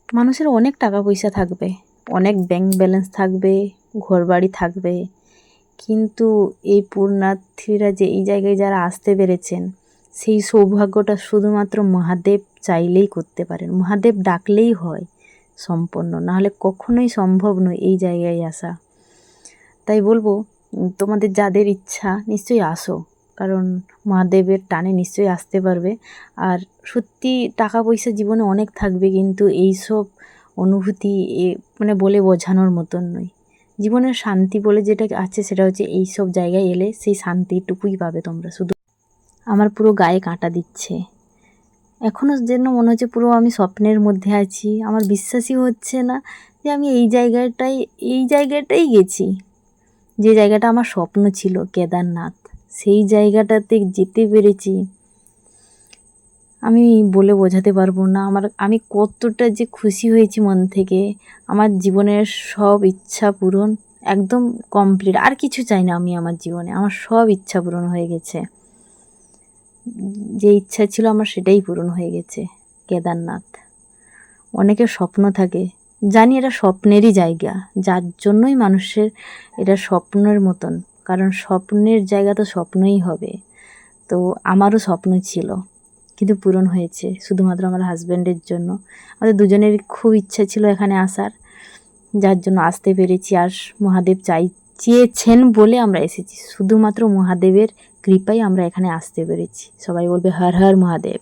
মানুষের অনেক টাকা পয়সা থাকবে, অনেক ব্যাংক ব্যালেন্স থাকবে, ঘরবাড়ি থাকবে, কিন্তু এই পুণ্যার্থীরা যে এই জায়গায় যারা আসতে পেরেছেন, সেই সৌভাগ্যটা শুধুমাত্র মহাদেব চাইলেই করতে পারেন। মহাদেব ডাকলেই হয় সম্পন্ন, নাহলে কখনোই সম্ভব নয় এই জায়গায় আসা। তাই বলবো, তোমাদের যাদের ইচ্ছা নিশ্চয়ই আসো, কারণ মহাদেবের টানে নিশ্চয়ই আসতে পারবে। আর সত্যি টাকা পয়সা জীবনে অনেক থাকবে, কিন্তু এইসব অনুভূতি মানে বলে বোঝানোর মতন নয়। জীবনের শান্তি বলে যেটা আছে সেটা হচ্ছে এইসব জায়গায় এলে সেই শান্তিটুকুই পাবে তোমরা। শুধু আমার পুরো গায়ে কাঁটা দিচ্ছে, এখনও যেন মনে হচ্ছে পুরো আমি স্বপ্নের মধ্যে আছি। আমার বিশ্বাসই হচ্ছে না যে আমি এই জায়গাটাই গেছি, যে জায়গাটা আমার স্বপ্ন ছিল, কেদারনাথ। সেই জায়গাটাতে যেতে পেরেছি, আমি বলে বোঝাতে পারবো না আমি কতটা যে খুশি হয়েছি মন থেকে। আমার জীবনের সব ইচ্ছা পূরণ একদম কমপ্লিট, আর কিছু চাই না আমি আমার জীবনে। আমার সব ইচ্ছা পূরণ হয়ে গেছে, যে ইচ্ছা ছিল আমার সেটাই পূরণ হয়ে গেছে। কেদারনাথ, অনেকের স্বপ্ন থাকে, জানি এটা স্বপ্নেরই জায়গা, যার জন্যই মানুষের এটা স্বপ্নের মতন, কারণ স্বপ্নের জায়গা তো স্বপ্নই হবে। তো আমারও স্বপ্ন ছিল, কিন্তু পূরণ হয়েছে শুধুমাত্র আমার হাজব্যান্ডের জন্য। আমাদের দুজনেরই খুব ইচ্ছা ছিল এখানে আসার, যার জন্য আসতে পেরেছি। আর মহাদেব চেয়েছেন বলে আমরা এসেছি, শুধুমাত্র মহাদেবের কৃপায় আমরা এখানে আসতে পেরেছি। সবাই বলবে হর হর মহাদেব।